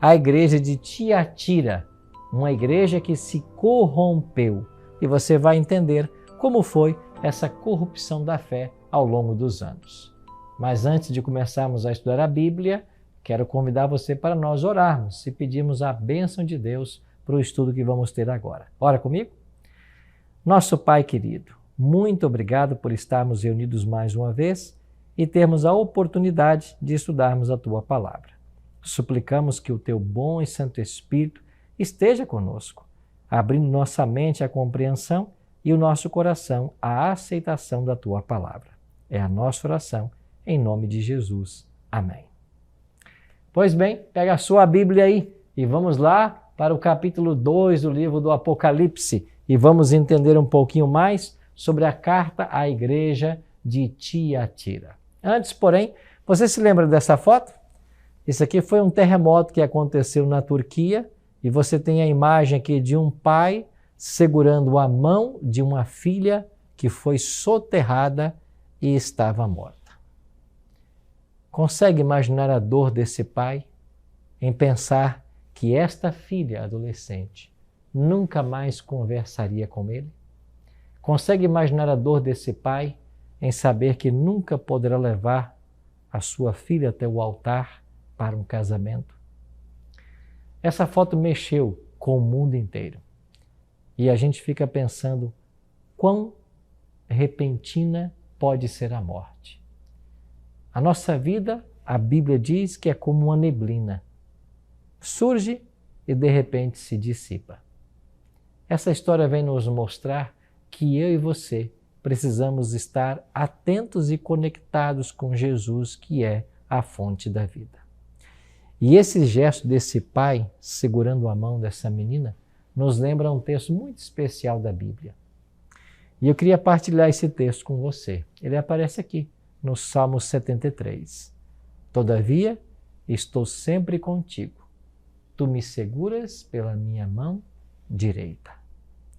a igreja de Tiatira, uma igreja que se corrompeu. E você vai entender como foi essa corrupção da fé ao longo dos anos. Mas antes de começarmos a estudar a Bíblia, quero convidar você para nós orarmos e pedirmos a bênção de Deus para o estudo que vamos ter agora. Ora comigo? Nosso Pai querido, muito obrigado por estarmos reunidos mais uma vez e termos a oportunidade de estudarmos a Tua Palavra. Suplicamos que o Teu bom e Santo Espírito esteja conosco, abrindo nossa mente à compreensão e o nosso coração à aceitação da Tua Palavra. É a nossa oração, em nome de Jesus. Amém. Pois bem, pega a sua Bíblia aí e vamos lá para o capítulo 2 do livro do Apocalipse e vamos entender um pouquinho mais sobre a carta à igreja de Tiatira. Antes, porém, você se lembra dessa foto? Isso aqui foi um terremoto que aconteceu na Turquia e você tem a imagem aqui de um pai segurando a mão de uma filha que foi soterrada e estava morta. Consegue imaginar a dor desse pai em pensar que esta filha adolescente nunca mais conversaria com ele? Consegue imaginar a dor desse pai em saber que nunca poderá levar a sua filha até o altar para um casamento? Essa foto mexeu com o mundo inteiro. E a gente fica pensando quão repentina pode ser a morte. A nossa vida, a Bíblia diz que é como uma neblina. Surge e de repente se dissipa. Essa história vem nos mostrar que eu e você precisamos estar atentos e conectados com Jesus, que é a fonte da vida. E esse gesto desse pai segurando a mão dessa menina nos lembra um texto muito especial da Bíblia. E eu queria partilhar esse texto com você. Ele aparece aqui no Salmo 73. Todavia, estou sempre contigo. Tu me seguras pela minha mão direita.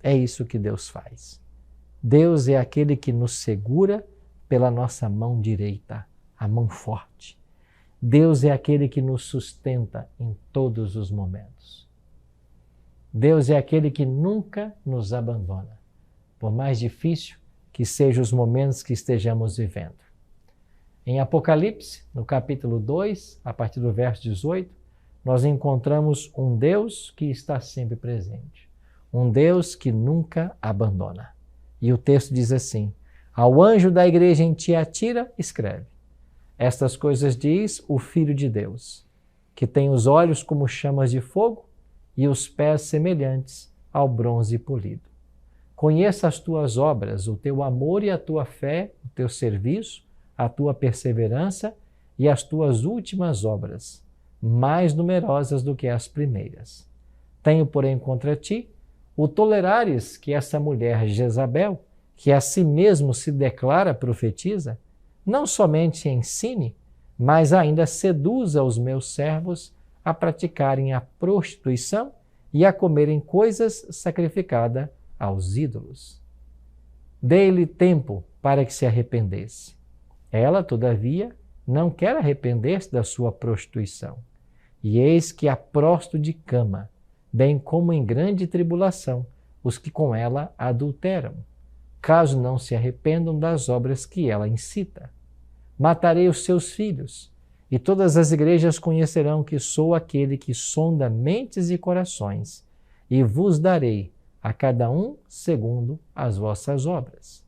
É isso que Deus faz. Deus é aquele que nos segura pela nossa mão direita, a mão forte. Deus é aquele que nos sustenta em todos os momentos. Deus é aquele que nunca nos abandona, por mais difícil que sejam os momentos que estejamos vivendo. Em Apocalipse, no capítulo 2, a partir do verso 18, nós encontramos um Deus que está sempre presente, um Deus que nunca abandona. E o texto diz assim: ao anjo da igreja em Tiatira, escreve: estas coisas diz o Filho de Deus, que tem os olhos como chamas de fogo e os pés semelhantes ao bronze polido. Conheça as tuas obras, o teu amor e a tua fé, o teu serviço, a tua perseverança e as tuas últimas obras, mais numerosas do que as primeiras. Tenho, porém, contra ti o tolerares que essa mulher Jezabel, que a si mesmo se declara profetiza, não somente ensine, mas ainda seduza os meus servos a praticarem a prostituição e a comerem coisas sacrificadas aos ídolos. Dei-lhe tempo para que se arrependesse. Ela, todavia, não quer arrepender-se da sua prostituição. E eis que a prosto de cama, bem como em grande tribulação, os que com ela adulteram, caso não se arrependam das obras que ela incita. Matarei os seus filhos, e todas as igrejas conhecerão que sou aquele que sonda mentes e corações, e vos darei a cada um segundo as vossas obras.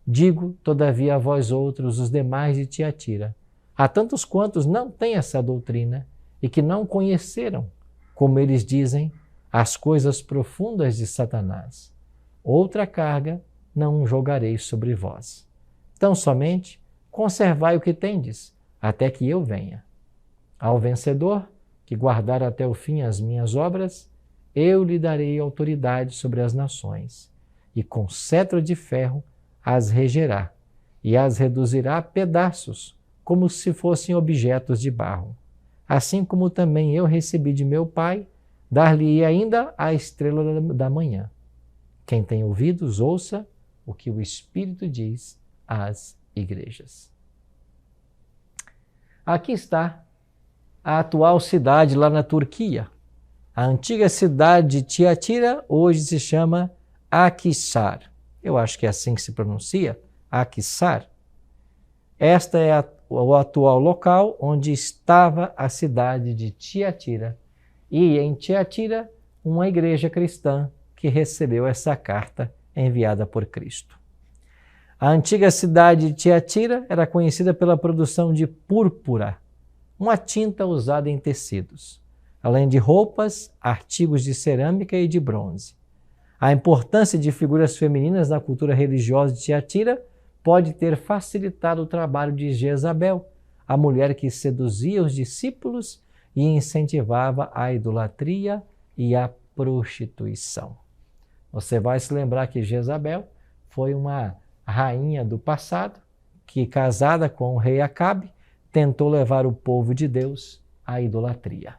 Digo, todavia, a vós outros, os demais de Tiatira, a tantos quantos não têm essa doutrina e que não conheceram, como eles dizem, as coisas profundas de Satanás. Outra carga não jogarei sobre vós. Tão somente conservai o que tendes, até que eu venha. Ao vencedor, que guardar até o fim as minhas obras, eu lhe darei autoridade sobre as nações, e com cetro de ferro as regerá, e as reduzirá a pedaços, como se fossem objetos de barro. Assim como também eu recebi de meu Pai, dar-lhe ainda a estrela da manhã. Quem tem ouvidos, ouça o que o Espírito diz às igrejas. Aqui está a atual cidade lá na Turquia. A antiga cidade de Tiatira hoje se chama Akhisar. Eu acho que é assim que se pronuncia, Akhisar. Esta é o atual local onde estava a cidade de Tiatira. E em Tiatira, uma igreja cristã que recebeu essa carta enviada por Cristo. A antiga cidade de Tiatira era conhecida pela produção de púrpura, uma tinta usada em tecidos, além de roupas, artigos de cerâmica e de bronze. A importância de figuras femininas na cultura religiosa de Tiatira pode ter facilitado o trabalho de Jezabel, a mulher que seduzia os discípulos e incentivava a idolatria e a prostituição. Você vai se lembrar que Jezabel foi uma rainha do passado que, casada com o rei Acabe, tentou levar o povo de Deus à idolatria.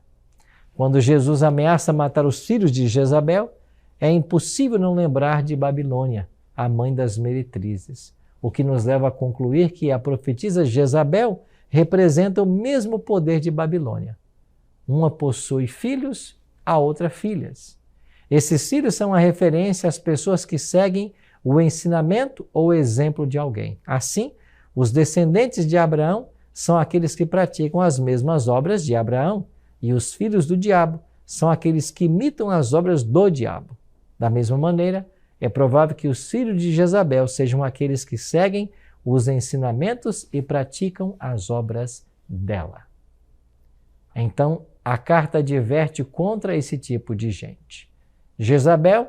Quando Jesus ameaça matar os filhos de Jezabel, é impossível não lembrar de Babilônia, a mãe das meretrizes, o que nos leva a concluir que a profetisa Jezabel representa o mesmo poder de Babilônia. Uma possui filhos, a outra filhas. Esses filhos são a referência às pessoas que seguem o ensinamento ou exemplo de alguém. Assim, os descendentes de Abraão são aqueles que praticam as mesmas obras de Abraão, e os filhos do diabo são aqueles que imitam as obras do diabo. Da mesma maneira, é provável que os filhos de Jezabel sejam aqueles que seguem os ensinamentos e praticam as obras dela. Então, a carta adverte contra esse tipo de gente. Jezabel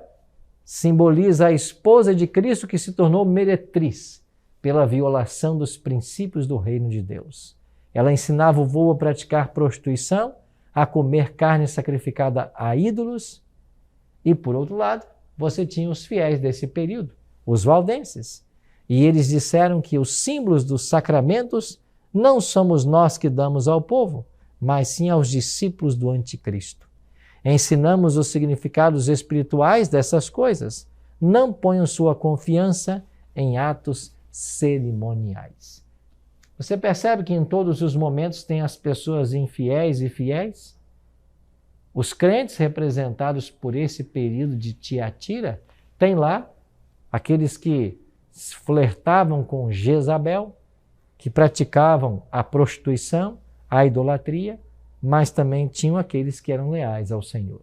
simboliza a esposa de Cristo que se tornou meretriz pela violação dos princípios do reino de Deus. Ela ensinava o povo a praticar prostituição, a comer carne sacrificada a ídolos, e, por outro lado, você tinha os fiéis desse período, os valdenses, e eles disseram que os símbolos dos sacramentos não somos nós que damos ao povo, mas sim aos discípulos do anticristo. Ensinamos os significados espirituais dessas coisas. Não ponham sua confiança em atos cerimoniais. Você percebe que em todos os momentos tem as pessoas infiéis e fiéis? Os crentes representados por esse período de Tiatira, tem lá aqueles que flertavam com Jezabel, que praticavam a prostituição, a idolatria, mas também tinham aqueles que eram leais ao Senhor.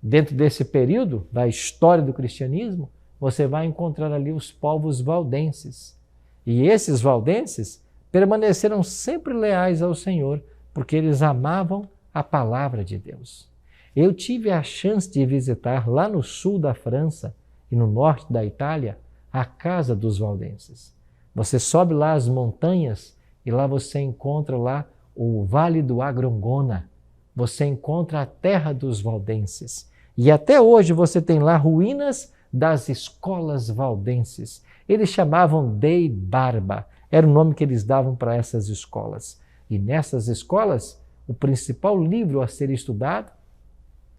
Dentro desse período da história do cristianismo, você vai encontrar ali os povos valdenses. E esses valdenses permaneceram sempre leais ao Senhor, porque eles amavam a palavra de Deus. Eu tive a chance de visitar lá no sul da França e no norte da Itália a casa dos valdenses. Você sobe lá as montanhas e lá você encontra lá o Vale do Agrongona. Você encontra a terra dos valdenses. E até hoje você tem lá ruínas das escolas valdenses. Eles chamavam Dei Barba, era o nome que eles davam para essas escolas. E nessas escolas, o principal livro a ser estudado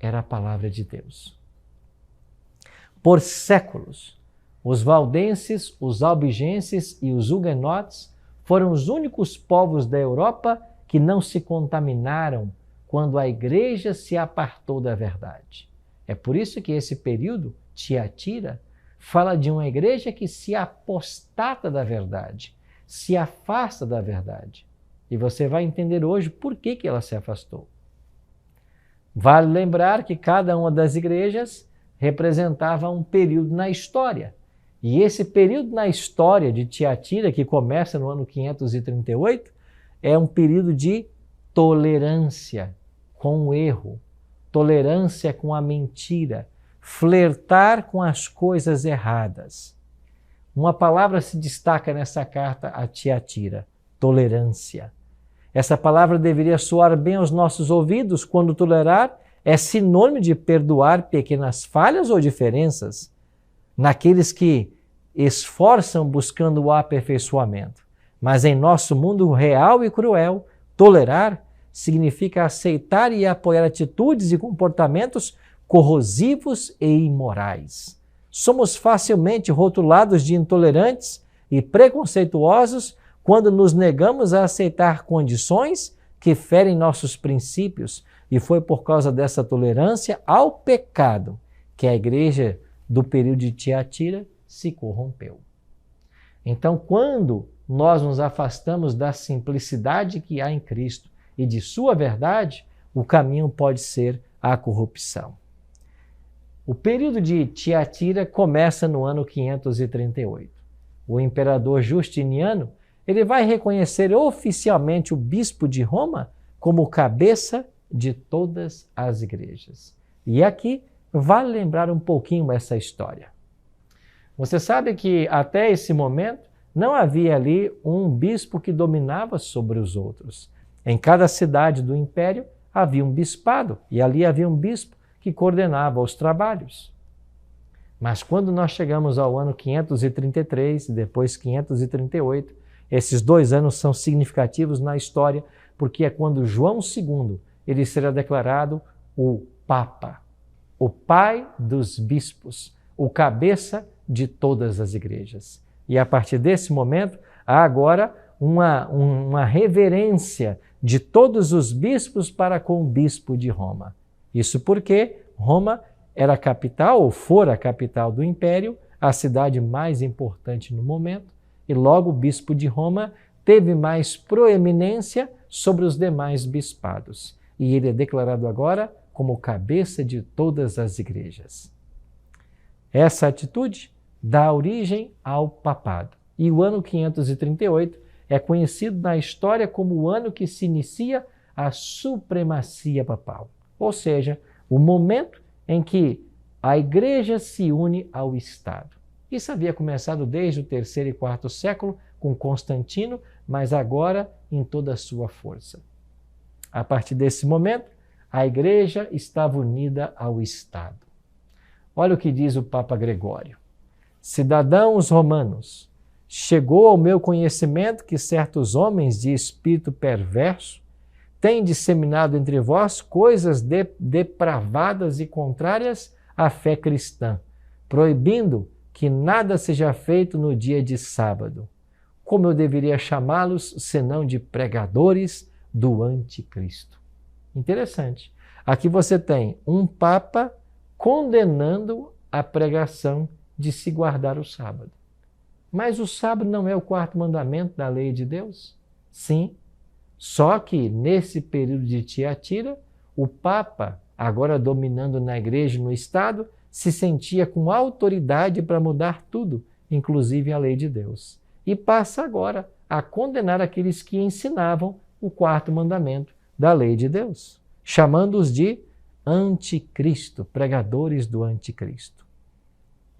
era a palavra de Deus. Por séculos, os valdenses, os albigenses e os huguenotes foram os únicos povos da Europa que não se contaminaram quando a igreja se apartou da verdade. É por isso que esse período, Tiatira, fala de uma igreja que se apostata da verdade, se afasta da verdade. E você vai entender hoje por que ela se afastou. Vale lembrar que cada uma das igrejas representava um período na história. E esse período na história de Tiatira, que começa no ano 538, é um período de tolerância com o erro, tolerância com a mentira, flertar com as coisas erradas. Uma palavra se destaca nessa carta a Tiatira: tolerância. Essa palavra deveria soar bem aos nossos ouvidos quando tolerar é sinônimo de perdoar pequenas falhas ou diferenças naqueles que esforçam buscando o aperfeiçoamento. Mas em nosso mundo real e cruel, tolerar significa aceitar e apoiar atitudes e comportamentos corrosivos e imorais. Somos facilmente rotulados de intolerantes e preconceituosos quando nos negamos a aceitar condições que ferem nossos princípios, e foi por causa dessa tolerância ao pecado que a igreja do período de Tiatira se corrompeu. Então, quando nós nos afastamos da simplicidade que há em Cristo e de sua verdade, o caminho pode ser a corrupção. O período de Tiatira começa no ano 538. O imperador Justiniano, ele vai reconhecer oficialmente o bispo de Roma como cabeça de todas as igrejas. E aqui vale lembrar um pouquinho essa história. Você sabe que até esse momento não havia ali um bispo que dominava sobre os outros. Em cada cidade do império havia um bispado e ali havia um bispo que coordenava os trabalhos. Mas quando nós chegamos ao ano 533 e depois 538, esses 2 anos são significativos na história, porque é quando João II ele será declarado o Papa, o pai dos bispos, o cabeça de todas as igrejas. E a partir desse momento, há agora uma reverência de todos os bispos para com o bispo de Roma. Isso porque Roma era a capital, ou fora a capital do império, a cidade mais importante no momento, e logo o bispo de Roma teve mais proeminência sobre os demais bispados. E ele é declarado agora como cabeça de todas as igrejas. Essa atitude dá origem ao papado. E o ano 538 é conhecido na história como o ano que se inicia a supremacia papal. Ou seja, o momento em que a igreja se une ao Estado. Isso havia começado desde o 3º e 4º século com Constantino, mas agora em toda a sua força. A partir desse momento, a igreja estava unida ao Estado. Olha o que diz o Papa Gregório. Cidadãos romanos, chegou ao meu conhecimento que certos homens de espírito perverso têm disseminado entre vós coisas depravadas e contrárias à fé cristã, proibindo que nada seja feito no dia de sábado. Como eu deveria chamá-los, senão de pregadores do anticristo? Interessante. Aqui você tem um Papa condenando a pregação de se guardar o sábado. Mas o sábado não é o 4º mandamento da lei de Deus? Sim. Só que nesse período de Tiatira, o Papa, agora dominando na igreja e no Estado, se sentia com autoridade para mudar tudo, inclusive a lei de Deus. E passa agora a condenar aqueles que ensinavam o 4º mandamento da lei de Deus, chamando-os de anticristo, pregadores do anticristo.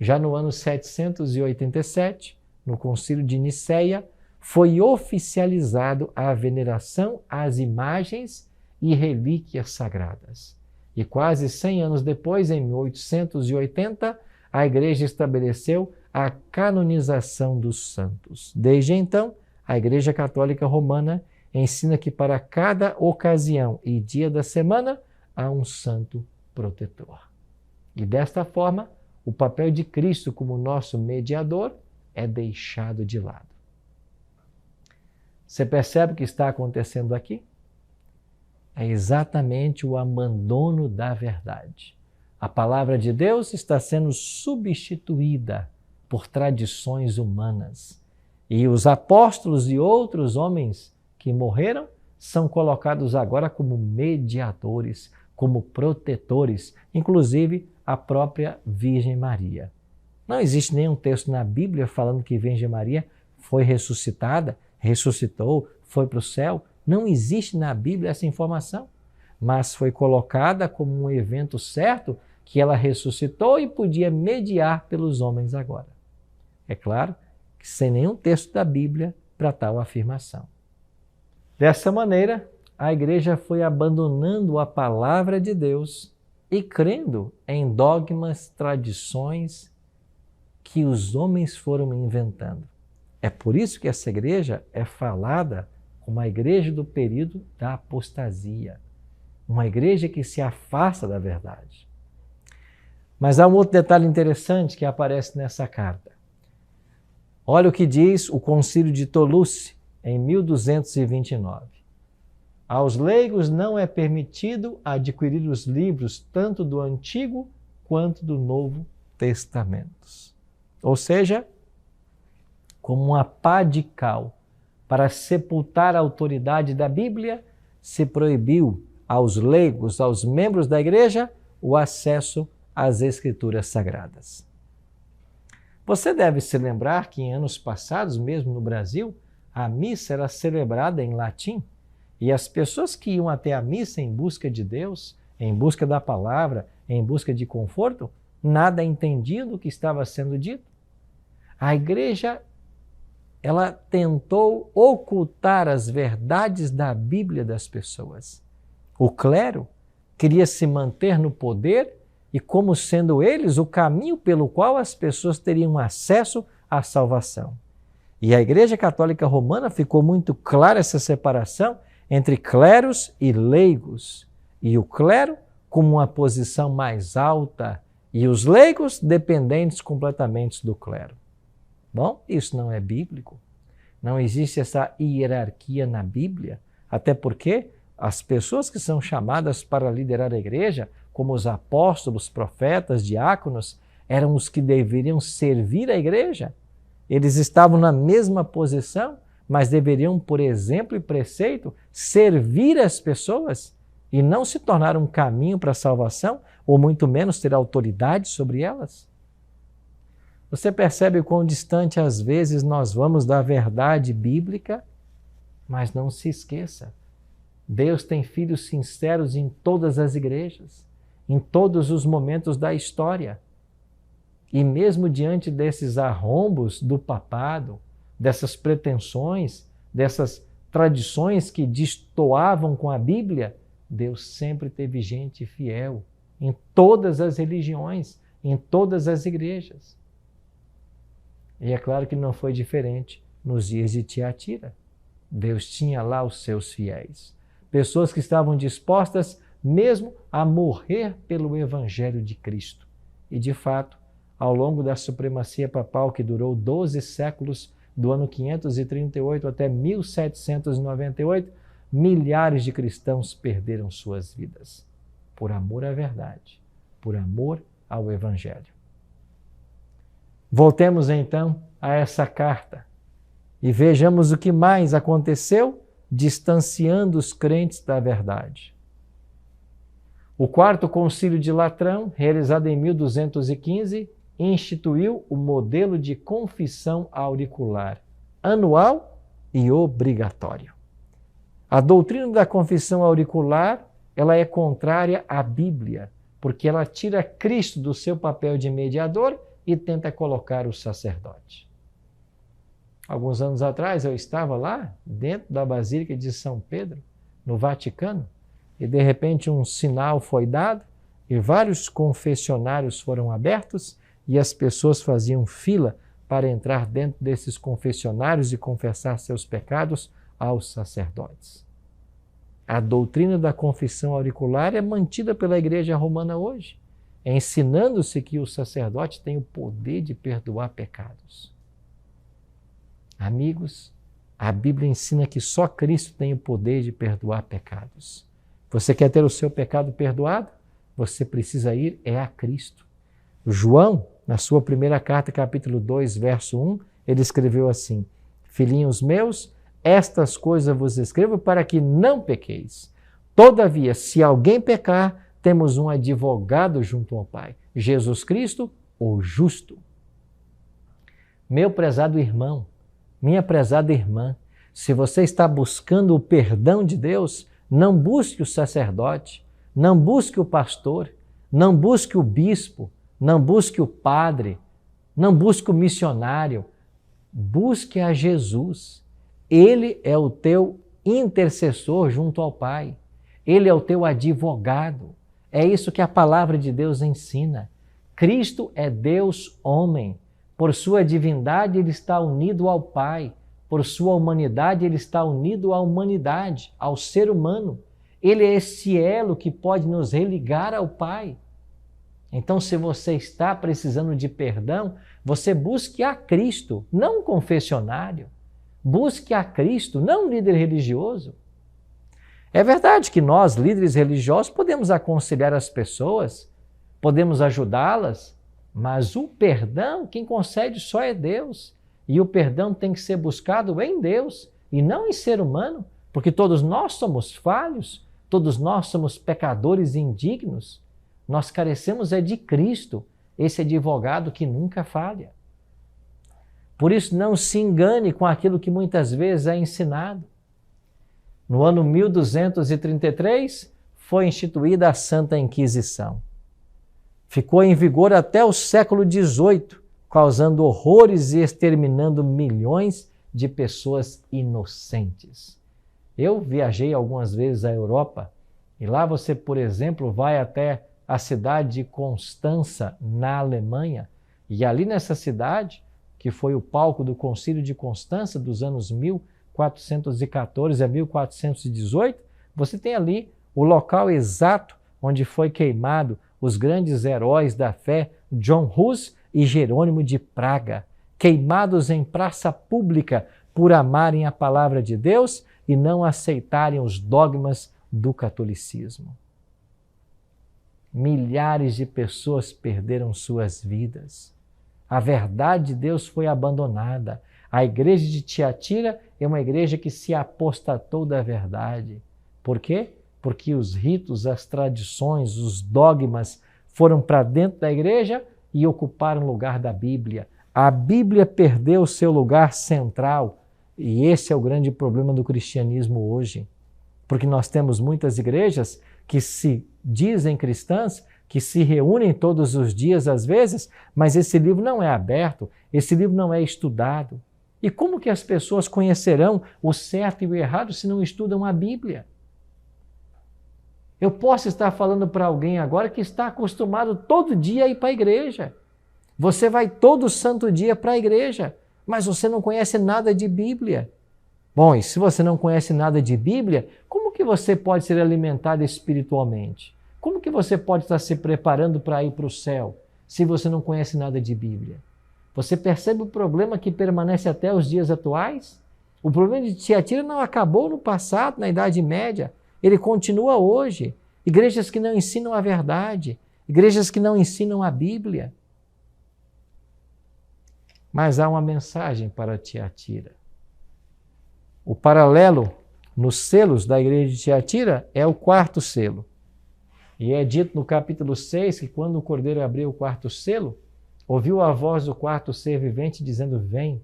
Já no ano 787, no Concílio de Nicéia, foi oficializado a veneração às imagens e relíquias sagradas. E quase 100 anos depois, em 1880, a Igreja estabeleceu a canonização dos santos. Desde então, a Igreja Católica Romana ensina que para cada ocasião e dia da semana há um santo protetor. E desta forma, o papel de Cristo como nosso mediador é deixado de lado. Você percebe o que está acontecendo aqui? É exatamente o abandono da verdade. A palavra de Deus está sendo substituída por tradições humanas. E os apóstolos e outros homens que morreram são colocados agora como mediadores, como protetores, inclusive a própria Virgem Maria. Não existe nenhum texto na Bíblia falando que Virgem Maria foi ressuscitada, ressuscitou, foi para o céu. Não existe na Bíblia essa informação, mas foi colocada como um evento certo que ela ressuscitou e podia mediar pelos homens agora. É claro que sem nenhum texto da Bíblia para tal afirmação. Dessa maneira, a igreja foi abandonando a palavra de Deus e crendo em dogmas, tradições que os homens foram inventando. É por isso que essa igreja é falada como a igreja do período da apostasia, uma igreja que se afasta da verdade. Mas há um outro detalhe interessante que aparece nessa carta. Olha o que diz o Concílio de Toulouse em 1229. Aos leigos não é permitido adquirir os livros tanto do Antigo quanto do Novo Testamentos. Ou seja, como uma pá de cal para sepultar a autoridade da Bíblia, se proibiu aos leigos, aos membros da igreja, o acesso às Escrituras Sagradas. Você deve se lembrar que em anos passados, mesmo no Brasil, a missa era celebrada em latim e as pessoas que iam até a missa em busca de Deus, em busca da palavra, em busca de conforto, nada entendiam do que estava sendo dito. A igreja, ela tentou ocultar as verdades da Bíblia das pessoas. O clero queria se manter no poder e como sendo eles o caminho pelo qual as pessoas teriam acesso à salvação. E a Igreja Católica Romana ficou muito clara essa separação entre cleros e leigos. E o clero como uma posição mais alta e os leigos dependentes completamente do clero. Bom, isso não é bíblico. Não existe essa hierarquia na Bíblia, até porque as pessoas que são chamadas para liderar a igreja, como os apóstolos, profetas, diáconos, eram os que deveriam servir a igreja. Eles estavam na mesma posição, mas deveriam, por exemplo e preceito, servir as pessoas e não se tornar um caminho para a salvação, ou muito menos ter autoridade sobre elas. Você percebe quão distante às vezes nós vamos da verdade bíblica? Mas não se esqueça, Deus tem filhos sinceros em todas as igrejas, em todos os momentos da história. E mesmo diante desses arrombos do papado, dessas pretensões, dessas tradições que destoavam com a Bíblia, Deus sempre teve gente fiel em todas as religiões, em todas as igrejas. E é claro que não foi diferente nos dias de Tiatira. Deus tinha lá os seus fiéis. Pessoas que estavam dispostas mesmo a morrer pelo Evangelho de Cristo. E de fato, ao longo da supremacia papal que durou 12 séculos, do ano 538 até 1798, milhares de cristãos perderam suas vidas. Por amor à verdade, por amor ao Evangelho. Voltemos então a essa carta e vejamos o que mais aconteceu distanciando os crentes da verdade. O Quarto Concílio de Latrão, realizado em 1215, instituiu o modelo de confissão auricular, anual e obrigatório. A doutrina da confissão auricular, ela é contrária à Bíblia, porque ela tira Cristo do seu papel de mediador e tenta colocar o sacerdote. Alguns anos atrás eu estava lá, dentro da Basílica de São Pedro, no Vaticano, e de repente um sinal foi dado e vários confessionários foram abertos e as pessoas faziam fila para entrar dentro desses confessionários e confessar seus pecados aos sacerdotes. A doutrina da confissão auricular é mantida pela Igreja Romana hoje, ensinando-se que o sacerdote tem o poder de perdoar pecados. Amigos, a Bíblia ensina que só Cristo tem o poder de perdoar pecados. Você quer ter o seu pecado perdoado? Você precisa ir a Cristo. João, na sua primeira carta, capítulo 2, verso 1, ele escreveu assim: Filhinhos meus, estas coisas vos escrevo para que não pequeis. Todavia, se alguém pecar, temos um advogado junto ao Pai, Jesus Cristo, o justo. Meu prezado irmão, minha prezada irmã, se você está buscando o perdão de Deus, não busque o sacerdote, não busque o pastor, não busque o bispo, não busque o padre, não busque o missionário. Busque a Jesus. Ele é o teu intercessor junto ao Pai. Ele é o teu advogado. É isso que a palavra de Deus ensina. Cristo é Deus homem. Por sua divindade, ele está unido ao Pai. Por sua humanidade, ele está unido à humanidade, ao ser humano. Ele é esse elo que pode nos religar ao Pai. Então, se você está precisando de perdão, você busque a Cristo, não um confessionário. Busque a Cristo, não um líder religioso. É verdade que nós, líderes religiosos, podemos aconselhar as pessoas, podemos ajudá-las, mas o perdão, quem concede só é Deus. E o perdão tem que ser buscado em Deus e não em ser humano, porque todos nós somos falhos, todos nós somos pecadores indignos. Nós carecemos é de Cristo, esse advogado que nunca falha. Por isso, não se engane com aquilo que muitas vezes é ensinado. No ano 1233, foi instituída a Santa Inquisição. Ficou em vigor até o século XVIII, causando horrores e exterminando milhões de pessoas inocentes. Eu viajei algumas vezes à Europa e lá você, por exemplo, vai até a cidade de Constança, na Alemanha, e ali nessa cidade, que foi o palco do Concílio de Constança dos anos 1414 a 1418, você tem ali o local exato onde foi queimado os grandes heróis da fé, John Hus e Jerônimo de Praga, queimados em praça pública por amarem a palavra de Deus e não aceitarem os dogmas do catolicismo. Milhares de pessoas perderam suas vidas. A verdade de Deus foi abandonada. A igreja de Tiatira é uma igreja que se apostatou da verdade. Por quê? Porque os ritos, as tradições, os dogmas foram para dentro da igreja e ocuparam o lugar da Bíblia. A Bíblia perdeu o seu lugar central e esse é o grande problema do cristianismo hoje. Porque nós temos muitas igrejas que se dizem cristãs, que se reúnem todos os dias às vezes, mas esse livro não é aberto, esse livro não é estudado. E como que as pessoas conhecerão o certo e o errado se não estudam a Bíblia? Eu posso estar falando para alguém agora que está acostumado todo dia a ir para a igreja. Você vai todo santo dia para a igreja, mas você não conhece nada de Bíblia. Bom, e se você não conhece nada de Bíblia, como que você pode ser alimentado espiritualmente? Como que você pode estar se preparando para ir para o céu se você não conhece nada de Bíblia? Você percebe o problema que permanece até os dias atuais? O problema de Tiatira não acabou no passado, na Idade Média. Ele continua hoje. Igrejas que não ensinam a verdade, igrejas que não ensinam a Bíblia. Mas há uma mensagem para Tiatira. O paralelo nos selos da igreja de Tiatira é o quarto selo. E é dito no capítulo 6 que quando o cordeiro abriu o quarto selo, ouviu a voz do quarto ser vivente dizendo: vem.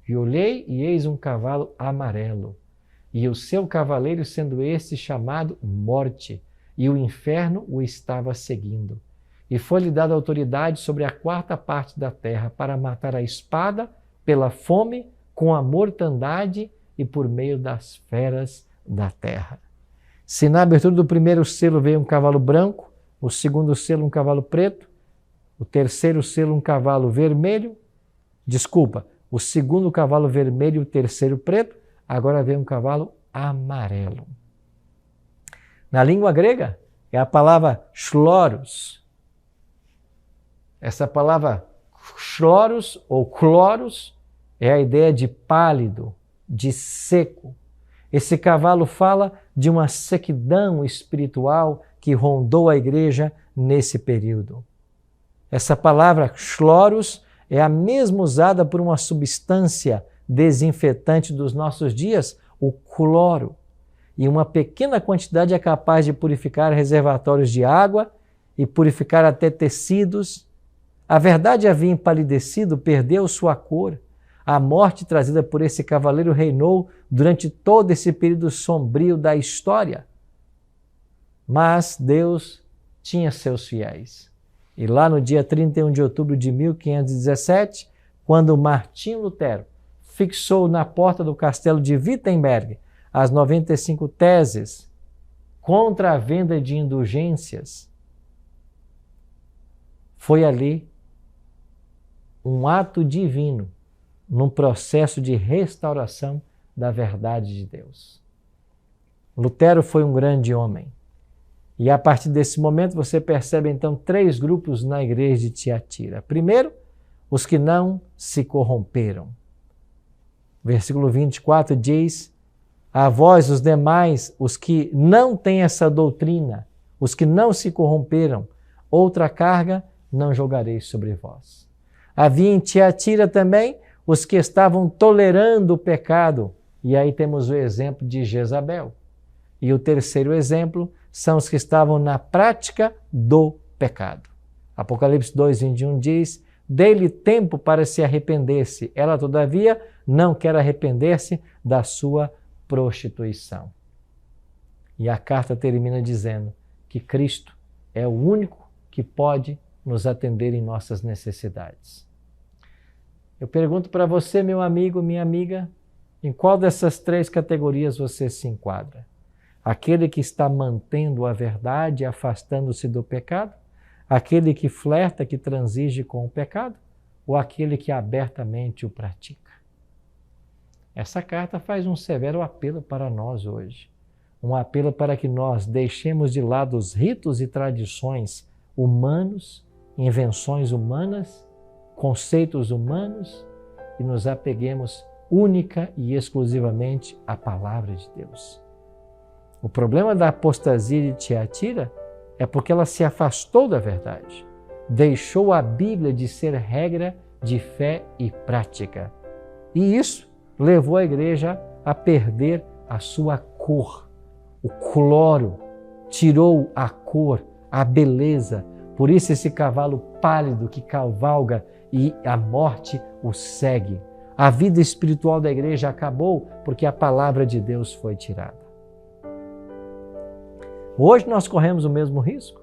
E olhei e eis um cavalo amarelo. E o seu cavaleiro sendo este chamado Morte, e o inferno o estava seguindo. E foi-lhe dada autoridade sobre a quarta parte da terra para matar a espada, pela fome, com a mortandade e por meio das feras da terra. Se na abertura do primeiro selo veio um cavalo branco, o segundo selo um cavalo preto, o terceiro selo um cavalo vermelho, o segundo cavalo vermelho e o terceiro preto, agora vem um cavalo amarelo. Na língua grega é a palavra chloros. Essa palavra chloros ou chloros é a ideia de pálido, de seco. Esse cavalo fala de uma sequidão espiritual que rondou a igreja nesse período. Essa palavra chloros é a mesma usada por uma substância desinfetante dos nossos dias, o cloro. E uma pequena quantidade é capaz de purificar reservatórios de água e purificar até tecidos. A verdade havia empalidecido, perdeu sua cor. A morte trazida por esse cavaleiro reinou durante todo esse período sombrio da história. Mas Deus tinha seus fiéis. E lá no dia 31 de outubro de 1517, quando Martinho Lutero fixou na porta do castelo de Wittenberg as 95 teses contra a venda de indulgências, foi ali um ato divino num processo de restauração da verdade de Deus. Lutero foi um grande homem. E a partir desse momento você percebe então 3 grupos na igreja de Tiatira. Primeiro, os que não se corromperam. Versículo 24 diz: A vós, os demais, os que não têm essa doutrina, os que não se corromperam, outra carga não jogarei sobre vós. Havia em Tiatira também os que estavam tolerando o pecado, e aí temos o exemplo de Jezabel. E o terceiro exemplo são os que estavam na prática do pecado. Apocalipse 2:21 diz: dê-lhe tempo para se arrepender-se. Ela, todavia, não quer arrepender-se da sua prostituição. E a carta termina dizendo que Cristo é o único que pode nos atender em nossas necessidades. Eu pergunto para você, meu amigo, minha amiga, em qual dessas três categorias você se enquadra? Aquele que está mantendo a verdade e afastando-se do pecado? Aquele que flerta, que transige com o pecado? Ou aquele que abertamente o pratica? Essa carta faz um severo apelo para nós hoje. Um apelo para que nós deixemos de lado os ritos e tradições humanos, invenções humanas, conceitos humanos e nos apeguemos única e exclusivamente à palavra de Deus. O problema da apostasia de Tiatira é porque ela se afastou da verdade, deixou a Bíblia de ser regra de fé e prática. E isso levou a igreja a perder a sua cor, o cloro, tirou a cor, a beleza. Por isso esse cavalo pálido que cavalga e a morte o segue. A vida espiritual da igreja acabou porque a palavra de Deus foi tirada. Hoje nós corremos o mesmo risco.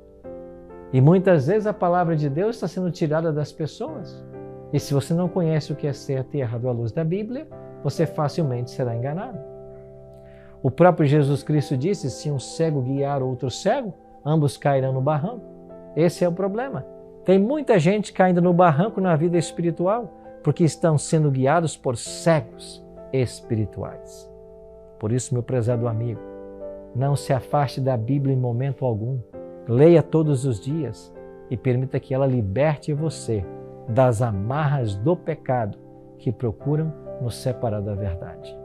E muitas vezes a palavra de Deus está sendo tirada das pessoas. E se você não conhece o que é certo e errado à luz da Bíblia, você facilmente será enganado. O próprio Jesus Cristo disse: se um cego guiar outro cego, ambos cairão no barranco. Esse é o problema. Tem muita gente caindo no barranco na vida espiritual, porque estão sendo guiados por cegos espirituais. Por isso, meu prezado amigo, não se afaste da Bíblia em momento algum. Leia todos os dias e permita que ela liberte você das amarras do pecado que procuram nos separar da verdade.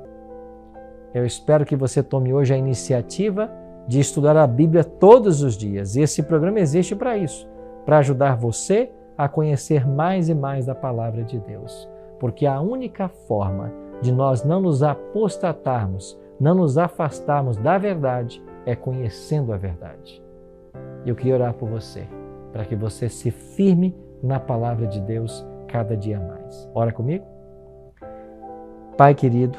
Eu espero que você tome hoje a iniciativa de estudar a Bíblia todos os dias. E esse programa existe para isso, para ajudar você a conhecer mais e mais da palavra de Deus. Porque a única forma de nós não nos apostatarmos, não nos afastarmos da verdade, é conhecendo a verdade. Eu queria orar por você, para que você se firme na palavra de Deus cada dia mais. Ora comigo? Pai querido,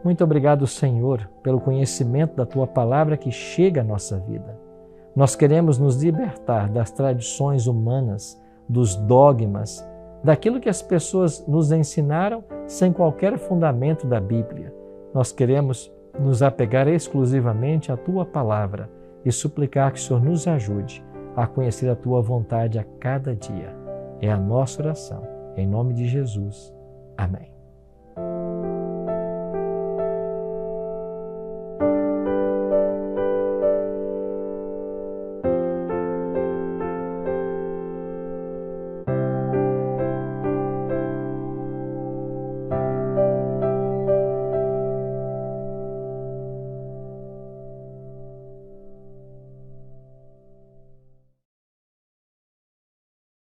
muito obrigado, Senhor, pelo conhecimento da Tua palavra que chega à nossa vida. Nós queremos nos libertar das tradições humanas, dos dogmas, daquilo que as pessoas nos ensinaram sem qualquer fundamento da Bíblia. Nós queremos nos apegar exclusivamente à Tua palavra e suplicar que o Senhor nos ajude a conhecer a Tua vontade a cada dia. É a nossa oração. Em nome de Jesus. Amém.